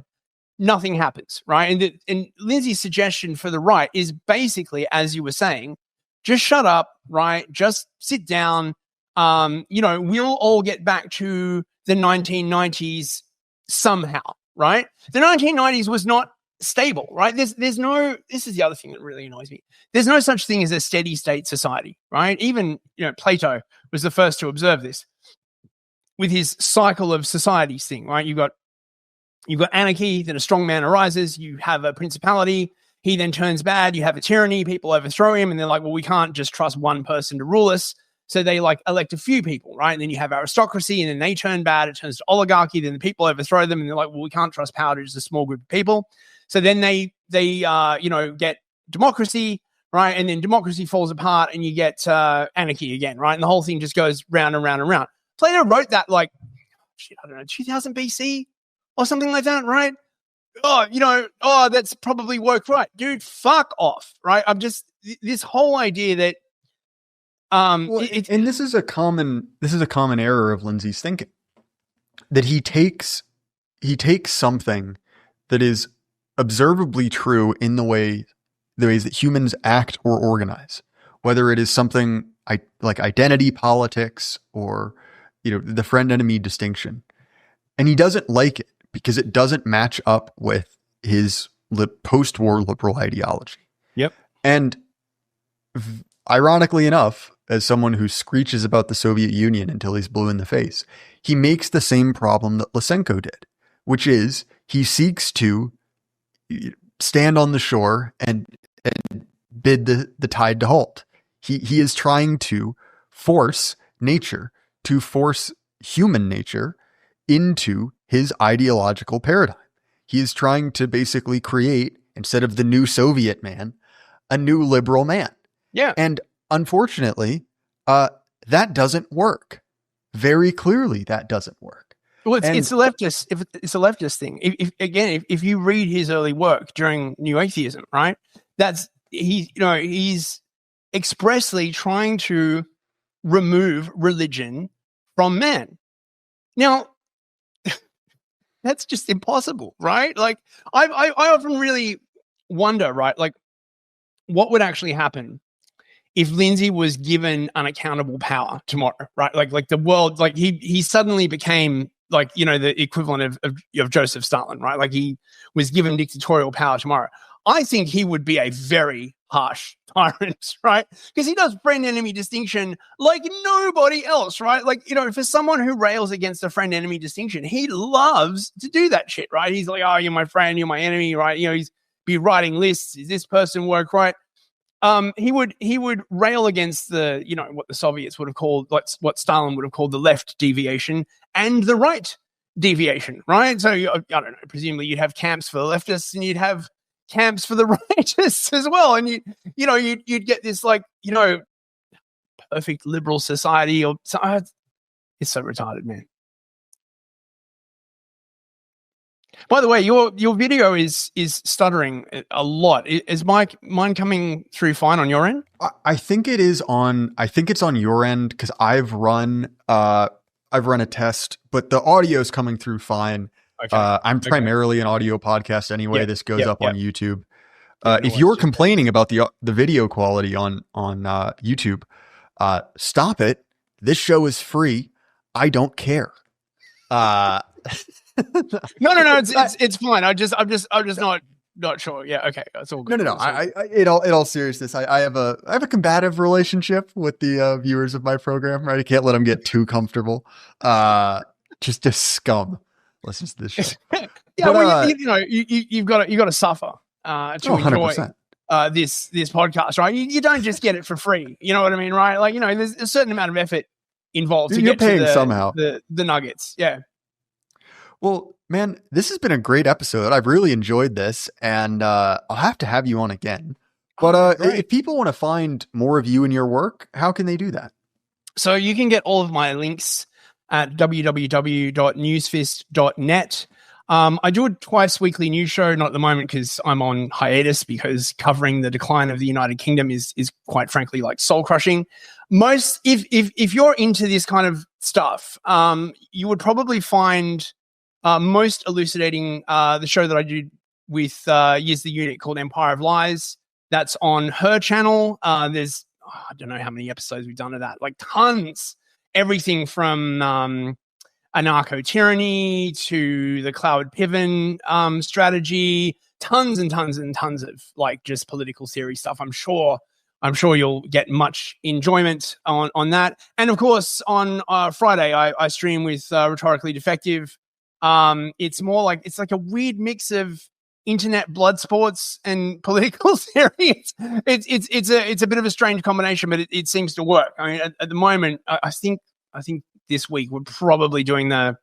nothing happens, right? And Lindsay's suggestion for the right is basically, as you were saying, just shut up, right? Just sit down. We'll all get back to the 1990s somehow, right? The 1990s was not stable, right? This is the other thing that really annoys me. There's no such thing as a steady state society, right? Even, Plato was the first to observe this with his cycle of societies thing, right? You've got anarchy, then a strong man arises, you have a principality, he then turns bad, you have a tyranny, people overthrow him, and they're like, well, we can't just trust one person to rule us. So they like elect a few people, right? And then you have aristocracy, and then they turn bad, it turns to oligarchy, then the people overthrow them, and they're like, well, we can't trust power to just a small group of people. So then they get democracy, right? And then democracy falls apart and you get anarchy again, right? And the whole thing just goes round and round and round. Plato wrote that 2000 BC or something like that, right? That's probably worked right. Dude, fuck off, right? This whole idea that and this is a common error of Lindsay's thinking, that he takes something that is observably true in the ways that humans act or organize, whether it is something like identity politics or the friend-enemy distinction, and he doesn't like it because it doesn't match up with his post-war liberal ideology. Yep. And ironically enough, as someone who screeches about the Soviet Union until he's blue in the face, he makes the same problem that Lysenko did, which is he seeks to stand on the shore and bid the tide to halt. He is trying to force human nature into his ideological paradigm. He is trying to basically create, instead of the new Soviet man, a new liberal man. Yeah. And unfortunately, that doesn't work. Very clearly, that doesn't work. Well, it's a leftist. If it's a leftist thing. If you read his early work during New Atheism, right? He's expressly trying to remove religion from man. Now, that's just impossible, right? Like, I often really wonder, right? Like, what would actually happen if Lindsay was given unaccountable power tomorrow, right? Like the world, like he suddenly became the equivalent of Joseph Stalin, right? Like he was given dictatorial power tomorrow. I think he would be a very harsh tyrant, right? Because he does friend-enemy distinction like nobody else, right? Like, for someone who rails against the friend-enemy distinction, he loves to do that shit, right? He's like, oh, you're my friend, you're my enemy, right? He's be writing lists. Is this person work right? He would rail against the, what the Soviets would have called, what Stalin would have called the left deviation and the right deviation, right? So I don't know, presumably you'd have camps for the leftists and you'd have camps for the rightists as well, and you'd get this perfect liberal society or it's so retarded, man. By the way, your video is stuttering a lot. Is mine coming through fine on your end? I think it is on. I think it's on your end because I've run a test, but the audio is coming through fine. Okay. I'm primarily an audio podcast anyway. This goes up on YouTube. If you're complaining about the video quality on YouTube, stop it. This show is free. I don't care. No. It's fine. I'm just not sure. Yeah. Okay. That's all good. No. In all seriousness, I have a combative relationship with the viewers of my program. Right. I can't let them get too comfortable. Just scum. Listen to this show. Yeah. But, you've got to suffer to enjoy 100%. This podcast, right? You don't just get it for free. You know what I mean, right? Like, there's a certain amount of effort involved to You're get paying to somehow. the nuggets. Yeah. Well, man, this has been a great episode. I've really enjoyed this, and I'll have to have you on again. But if people want to find more of you and your work, how can they do that? So you can get all of my links at www.newsfist.net. I do a twice weekly news show, not at the moment because I'm on hiatus, because covering the decline of the United Kingdom is quite frankly like soul crushing. If you're into this kind of stuff, you would probably find most elucidating the show that I do with Years the Unit called Empire of Lies. That's on her channel. There's I don't know how many episodes we've done of that, like tons. Everything from anarcho-tyranny to the Cloud Piven strategy, tons and tons and tons of like just political theory stuff. I'm sure you'll get much enjoyment on that. And of course, on Friday, I stream with Rhetorically Defective. It's more like it's like a weird mix of internet blood sports and political theory. It's a bit of a strange combination, but it seems to work. I mean, at the moment, I think this week we're probably doing the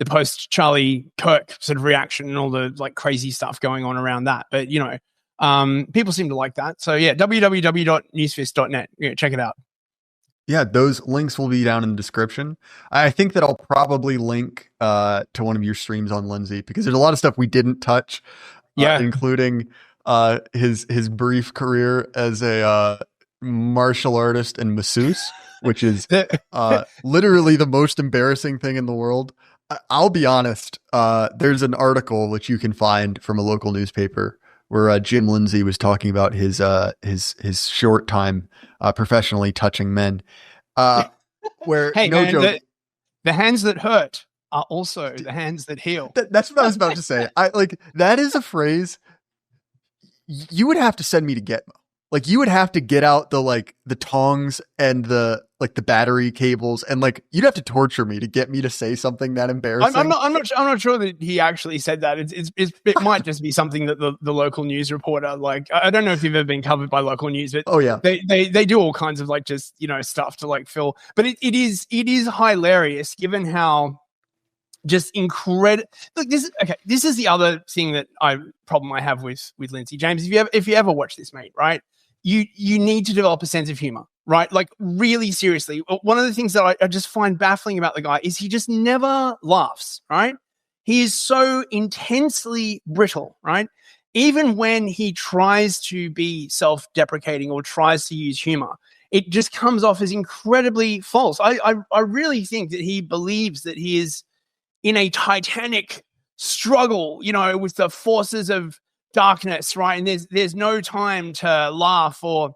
post Charlie Kirk sort of reaction and all the like crazy stuff going on around that. But people seem to like that. So yeah, www.newsfist.net. Yeah, check it out. Yeah, those links will be down in the description. I think that I'll probably link to one of your streams on Lindsay because there's a lot of stuff we didn't touch, including his brief career as a martial artist and masseuse, which is literally the most embarrassing thing in the world. I'll be honest. There's an article which you can find from a local newspaper where Jim Lindsay was talking about his short time professionally touching men. Where hey, no man, joke, the hands that hurt are also the hands that heal. That's what I was about to say. That is a phrase you would have to send me to Gitmo. Like you would have to get out the tongs and the battery cables and you'd have to torture me to get me to say something that embarrassing. I'm not sure that he actually said that. It might just be something that the local news reporter I don't know if you've ever been covered by local news, but oh yeah, they do all kinds of stuff to fill. But it is hilarious given how just incredible. Look, this is the other thing that problem I have with Lindsay James. If you ever watch this, mate, right? You need to develop a sense of humor, right? Like really seriously. One of the things that I just find baffling about the guy is he just never laughs, right? He is so intensely brittle, right? Even when he tries to be self-deprecating or tries to use humor, it just comes off as incredibly false. I really think that he believes that he is in a titanic struggle, with the forces of darkness, right? And there's no time to laugh or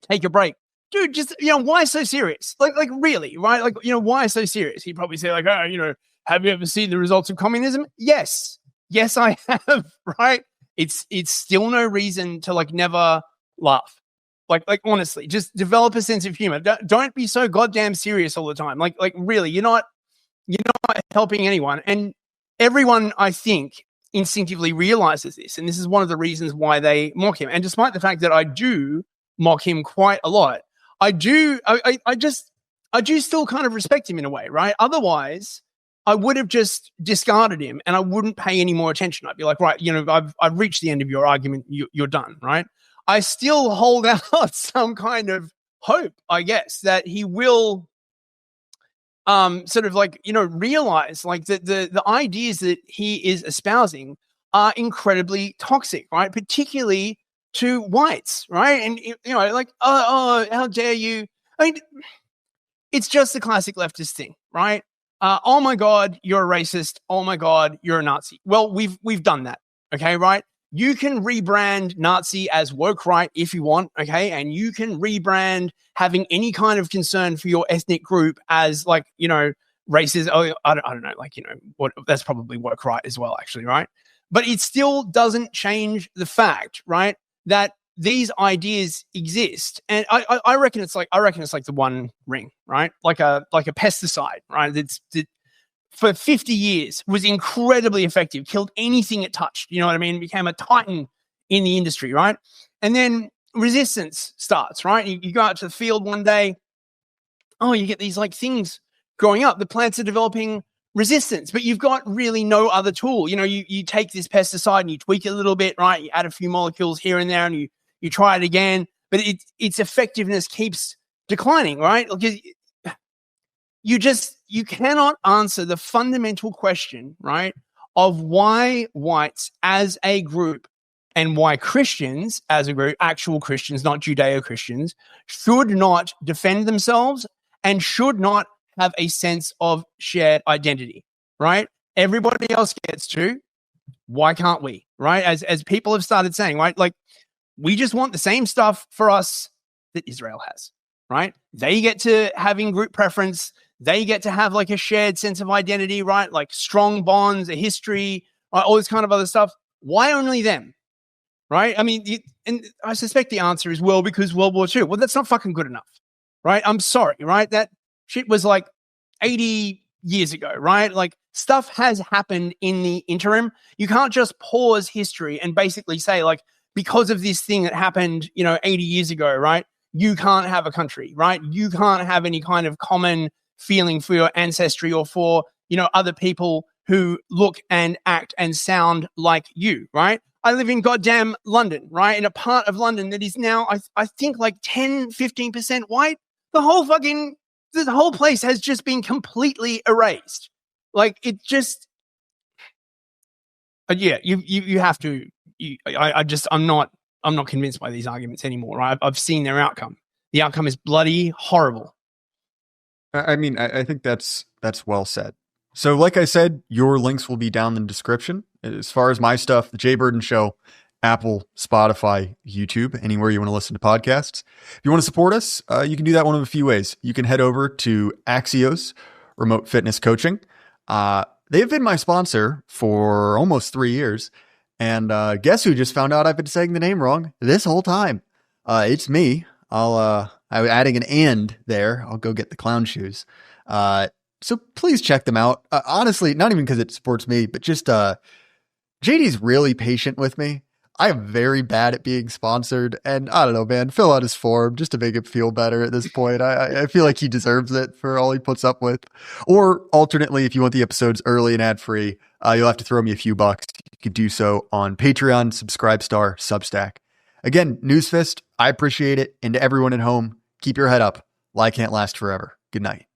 take a break. Dude, just, why so serious? Like really, right? Why so serious? He'd probably say have you ever seen the results of communism? Yes, I have, right? It's still no reason to never laugh. Like honestly, just develop a sense of humor. Don't be so goddamn serious all the time. Like really, you're not helping anyone. And everyone, I think, instinctively realizes this. And this is one of the reasons why they mock him. And despite the fact that I do mock him quite a lot, I do still kind of respect him in a way, right? Otherwise, I would have just discarded him and I wouldn't pay any more attention. I'd be like, right, I've reached the end of your argument. You're done, right? I still hold out some kind of hope, I guess, that he will sort of like, realize like the ideas that he is espousing are incredibly toxic, right? Particularly to whites, right? And, like, oh, how dare you? I mean, it's just the classic leftist thing, right? Oh my God, you're a racist. Oh my God, you're a Nazi. Well, we've done that. Okay, right? You can rebrand Nazi as woke right if you want, okay? And you can rebrand having any kind of concern for your ethnic group as like, racist. Oh, I don't know, like, what, that's probably woke right as well, actually, right? But it still doesn't change the fact, right, that these ideas exist. And I reckon it's like the One Ring, right? Like a pesticide, right? It's for 50 years was incredibly effective, killed anything it touched. You know what I mean? Became a titan in the industry, right? And then resistance starts, right? You go out to the field one day, oh, you get these like things growing up. The plants are developing resistance, but you've got really no other tool. You take this pesticide and you tweak it a little bit, right? You add a few molecules here and there and you try it again, but its effectiveness keeps declining, right? Because you cannot answer the fundamental question, right, of why whites as a group and why Christians as a group, actual Christians, not Judeo-Christians, should not defend themselves and should not have a sense of shared identity, right? Everybody else gets to. Why can't we, right? As people have started saying, right? Like, we just want the same stuff for us that Israel has, right? They get to having group preference. They get to have like a shared sense of identity, right? Like strong bonds, a history, all this kind of other stuff. Why only them, right? I mean, and I suspect the answer is, well, because World War II. Well, that's not fucking good enough, right? I'm sorry, right? That shit was like 80 years ago, right? Like stuff has happened in the interim. You can't just pause history and basically say like, because of this thing that happened, 80 years ago, right? You can't have a country, right? You can't have any kind of common feeling for your ancestry or for, other people who look and act and sound like you, right? I live in goddamn London, right? In a part of London that is now, I think like 10, 15% white. The whole place has just been completely erased. Like it just, yeah, you have to, I'm not convinced by these arguments anymore, right? I've seen their outcome. The outcome is bloody horrible. I mean, I think that's well said. So like I said, your links will be down in the description. As far as my stuff, the Jay Burden Show, Apple, Spotify, YouTube, anywhere you want to listen to podcasts. If you want to support us, you can do that one of a few ways. You can head over to Axios Remote Fitness Coaching. They've been my sponsor for almost 3 years. And guess who just found out I've been saying the name wrong this whole time? It's me. I'm adding an and there. I'll go get the clown shoes. So please check them out. Honestly, not even because it supports me, but just JD's really patient with me. I am very bad at being sponsored, and I don't know, man, fill out his form just to make it feel better at this point. I feel like he deserves it for all he puts up with. Or alternately, if you want the episodes early and ad-free, you'll have to throw me a few bucks. You could do so on Patreon, Subscribestar, Substack. Again, Newsfist, I appreciate it. And to everyone at home, keep your head up. Lie can't last forever. Good night.